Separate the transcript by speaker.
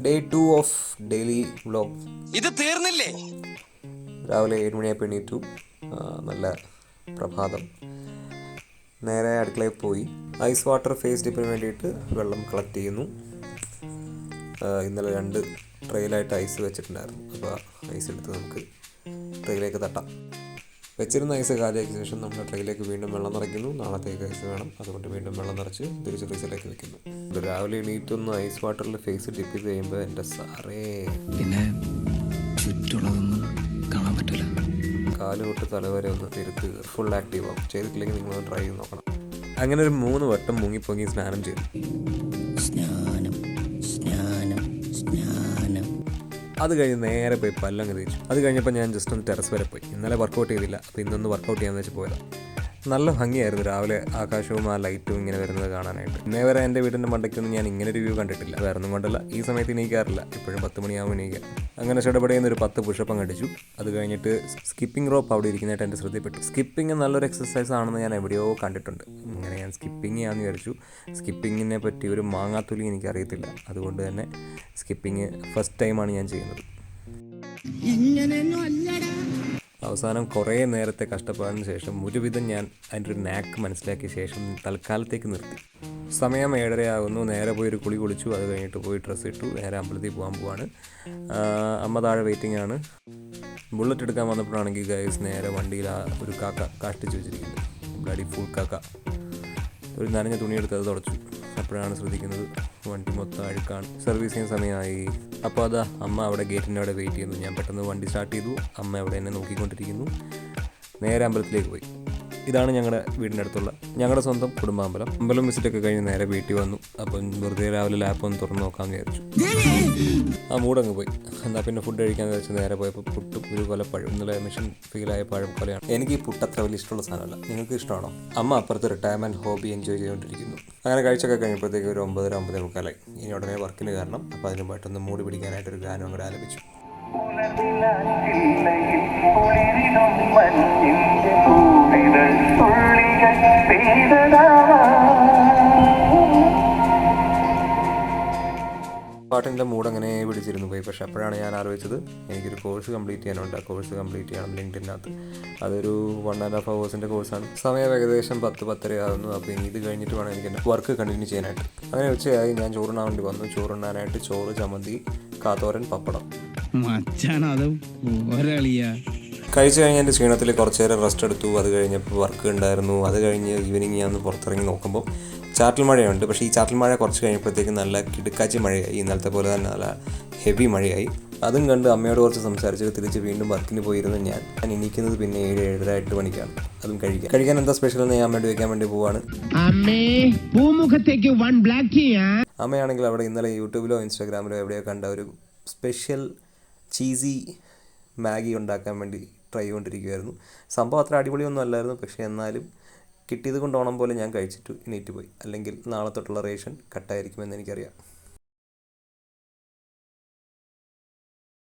Speaker 1: Day 2 of daily vlog.
Speaker 2: ഇത് തീർന്നില്ലേ?
Speaker 1: രാവിലെ 7 മണിയായപ്പോൾ എണീറ്റു. നല്ല പ്രഭാതം. നേരെ അടുക്കളയിൽ പോയി ഐസ് വാട്ടർ ഫേസ് ഡിപ്പിന് വേണ്ടിയിട്ട് വെള്ളം കളക്ട് ചെയ്യുന്നു. ഇന്നലെ 2 ട്രെയിലായിട്ട് ഐസ് വെച്ചിട്ടുണ്ടായിരുന്നു. അപ്പോൾ ഐസ് എടുത്ത് നമുക്ക് ട്രെയിലേക്ക് തട്ടാം. വെച്ചിരുന്ന ഐസ് കാലിയാക്കിയ ശേഷം നമ്മൾ ട്രെയിലേക്ക് വീണ്ടും വെള്ളം നിറയ്ക്കുന്നു. നാളത്തേക്ക് ഐസ് വേണം, അതുകൊണ്ട് വീണ്ടും വെള്ളം നിറച്ച് തിരിച്ച് ഫ്രീസറിലേക്ക് വെക്കുന്നു. രാവിലെ എണീറ്റൊന്ന് ഐസ് വാട്ടറിൽ ഫേസ് ഡിപ്പ് ചെയ്ത് കഴിയുമ്പോൾ എൻ്റെ സാറേ,
Speaker 2: പിന്നെ ചുറ്റുള്ളതൊന്നും കാണാൻ പറ്റില്ല.
Speaker 1: കാല് തൊട്ട് തലവരെ ഒന്ന് തിരുത്ത് ഫുൾ ആക്റ്റീവ് ആവും. ചെയ്തിട്ടില്ലെങ്കിൽ നിങ്ങളൊന്ന് ട്രൈ ചെയ്ത് നോക്കണം. അങ്ങനെ ഒരു 3 വട്ടം മുങ്ങിപ്പൊങ്ങി സ്നാനം ചെയ്തു. അത് കഴിഞ്ഞ് നേരെ പോയി പല്ലങ്ങ് തേച്ചു. അത് കഴിഞ്ഞപ്പോൾ ഞാൻ ജസ്റ്റ് ഒന്ന് ടെറസ് വരെ പോയി. ഇന്നലെ വർക്കൗട്ട് ചെയ്തില്ല, അപ്പോൾ ഇന്നൊന്ന് വർക്കൗട്ട് ചെയ്യാമെന്ന് വെച്ച് പോയതാണ്. നല്ല ഭംഗിയായിരുന്നു രാവിലെ ആകാശവും ആ ലൈറ്റും ഇങ്ങനെ വരുന്നത് കാണാനായിട്ട്. ഇന്നേ വരെ എൻ്റെ വീടിൻ്റെ മണ്ടയ്ക്കൊന്നും ഞാൻ ഇങ്ങനെ ഒരു വ്യൂ കണ്ടിട്ടില്ല. വേറൊന്നും കൊണ്ടല്ല, ഈ സമയത്ത് എണീക്കാറില്ല, എപ്പോഴും 10 മണിയാകുമ്പോൾ എണീക്കുക. അങ്ങനെ ഷടപടയുന്ന ഒരു 10 പുഷപ്പം കടിച്ചു. അത് കഴിഞ്ഞിട്ട് സ്കിപ്പിംഗ് റോപ്പ് അവിടെ ഇരിക്കുന്നതായിട്ട് എൻ്റെ ശ്രദ്ധയിൽപ്പെട്ടു. സ്കിപ്പിംഗ് നല്ലൊരു എക്സസൈസ് ആണെന്ന് ഞാൻ എവിടെയോ കണ്ടിട്ടുണ്ട്. അങ്ങനെ ഞാൻ സ്കിപ്പിംഗ് ആണെന്ന് വിചാരിച്ചു. സ്കിപ്പിങ്ങിനെ പറ്റി ഒരു മാങ്ങാത്തുലി എനിക്കറിയത്തില്ല, അതുകൊണ്ട് തന്നെ സ്കിപ്പിംഗ് ഫസ്റ്റ് ടൈമാണ് ഞാൻ ചെയ്യുന്നത്. അവസാനം കുറേ നേരത്തെ കഷ്ടപ്പാടിന് ശേഷം ഒരുവിധം ഞാൻ അതിൻ്റെ ഒരു നാക്ക് മനസ്സിലാക്കിയ ശേഷം തൽക്കാലത്തേക്ക് നിർത്തി. സമയം 7:30 ആകുന്നു. നേരെ പോയി ഒരു കുളി കുളിച്ചു. അത് കഴിഞ്ഞിട്ട് പോയി ഡ്രസ്സ് ഇട്ടു. നേരെ അമ്പലത്തിൽ പോകാൻ പോവാണ്. അമ്മ താഴെ വെയിറ്റിംഗ് ആണ്. ബുള്ളറ്റ് എടുക്കാൻ വന്നപ്പോഴാണെങ്കിൽ ഗൈസ് നേരെ വണ്ടിയിൽ ഒരു കാക്ക കാഷ്ടിച്ച് വെച്ചിരിക്കുന്നത്. ബ്ലഡി ഫുൾ കാക്ക. ഒരു നനഞ്ഞ തുണിയെടുത്ത് അത് തുടച്ചു. അപ്പോഴാണ് ശ്രദ്ധിക്കുന്നത് വണ്ടി മൊത്തം അഴുക്കാണ്. സർവീസ് ചെയ്യുന്ന സമയമായി. അപ്പോൾ അതാ അമ്മ അവിടെ ഗേറ്റിൻ്റെ അവിടെ വെയിറ്റ് ചെയ്യുന്നു. ഞാൻ പെട്ടെന്ന് വണ്ടി സ്റ്റാർട്ട് ചെയ്തു. അമ്മ അവിടെ എന്നെ നോക്കിക്കൊണ്ടിരിക്കുന്നു. നേരെ അമ്പലത്തിലേക്ക് പോയി. ഇതാണ് ഞങ്ങളുടെ വീടിൻ്റെ അടുത്തുള്ള ഞങ്ങളുടെ സ്വന്തം കുടുംബാമ്പലം. അമ്പലം വിസിറ്റൊക്കെ കഴിഞ്ഞ് നേരെ വീട്ടിൽ വന്നു. അപ്പം വെറുതെ രാവിലെ ലാപ്പ് ഒന്ന് തുറന്ന് നോക്കാമെന്ന് വിചാരിച്ചു. ആ മൂടങ്ങ് പോയി. എന്നാൽ പിന്നെ ഫുഡ് കഴിക്കാമെന്ന് വെച്ച് നേരെ പോയപ്പോൾ പുട്ടും ഒരു കൊലപ്പഴം. ഇന്നലെ മിഷൻ ഫീലായ പഴം കൊലയാണ്. എനിക്ക് ഈ പുട്ട് അത്ര വലിയ ഇഷ്ടമുള്ള സാധനമല്ല. നിങ്ങൾക്ക് ഇഷ്ടമാണോ? അമ്മ അപ്പുറത്ത് റിട്ടയർമെൻറ്റ് ഹോബി എൻജോയ് ചെയ്തുകൊണ്ടിരിക്കുന്നു. അങ്ങനെ കഴിച്ചൊക്കെ കഴിഞ്ഞപ്പോഴത്തേക്ക് ഒരു 9:30-9:45. ഇനി ഉടനെ വർക്കിന് കാരണം. അപ്പോൾ അതിന് പെട്ടെന്ന് മൂടി പിടിക്കാനായിട്ടൊരു ഗാനം അങ്ങോട്ട് ആലപിച്ചു. പാട്ടിൻ്റെ മൂഡ് അങ്ങനെ പിടിച്ചിരുന്നു പോയി. പക്ഷെ അപ്പോഴാണ് ഞാൻ ആലോചിച്ചത് എനിക്കൊരു കോഴ്സ് കംപ്ലീറ്റ് ചെയ്യാനുണ്ട്. ആ കോഴ്സ് കംപ്ലീറ്റ് ചെയ്യണം ലിങ്ക്ഡിനകത്ത്. അതൊരു 1.5 hours കോഴ്സാണ്. സമയം ഏകദേശം 10-10:30 ആകുന്നു. അപ്പോൾ ഇനി ഇത് കഴിഞ്ഞിട്ട് വേണം എനിക്ക് എൻ്റെ വർക്ക് കണ്ടിന്യൂ ചെയ്യാനായിട്ട്. അങ്ങനെ ഉച്ചയായി. ഞാൻ ചോറുണ്ണാൻ വേണ്ടി വന്നു. ചോറുണ്ണാനായിട്ട് ചോറ്, ചമ്മന്തി, കാത്തോരൻ, പപ്പടം. കഴിച്ചു കഴിഞ്ഞ് എൻ്റെ ക്ഷീണത്തിൽ കുറച്ച് നേരം റെസ്റ്റ് എടുത്തു. അത് കഴിഞ്ഞപ്പോൾ വർക്ക് ഉണ്ടായിരുന്നു. അത് കഴിഞ്ഞ് ഈവനിങ് ഞാൻ ഒന്ന് പുറത്തിറങ്ങി നോക്കുമ്പോൾ ചാറ്റൽ മഴയുണ്ട്. പക്ഷേ ഈ ചാറ്റൽ മഴ കുറച്ച് കഴിഞ്ഞപ്പോഴത്തേക്കും നല്ല കിടുക്കാച്ചി മഴയായി. ഇന്നലത്തെ പോലെ തന്നെ നല്ല ഹെവി മഴയായി. അതും കണ്ട് അമ്മയോട് കുറച്ച് സംസാരിച്ച് തിരിച്ച് വീണ്ടും വർക്കിന് പോയിരുന്നു. ഞാൻ എണീക്കുന്നത് പിന്നെ 7-7:30-8 മണിക്കാണ്. അതും കഴിക്കാൻ എന്താ സ്പെഷ്യൽ എന്ന് ഞാൻ വേണ്ടി വയ്ക്കാൻ വേണ്ടി പോവാണ്. അമ്മയാണെങ്കിൽ അവിടെ ഇന്നലെ യൂട്യൂബിലോ ഇൻസ്റ്റാഗ്രാമിലോ എവിടെയോ കണ്ട ഒരു സ്പെഷ്യൽ ചീസി മാഗി ഉണ്ടാക്കാൻ വേണ്ടി ട്രൈ ചെയ്തുകൊണ്ടിരിക്കുമായിരുന്നു. സംഭവം അത്ര അടിപൊളിയൊന്നും അല്ലായിരുന്നു. പക്ഷേ എന്നാലും കിട്ടിയത് കൊണ്ട് ഓണം പോലെ ഞാൻ കഴിച്ചിട്ട് എണീറ്റ് പോയി. അല്ലെങ്കിൽ നാളെ തൊട്ടുള്ള റേഷൻ കട്ടായിരിക്കുമെന്ന് എനിക്കറിയാം.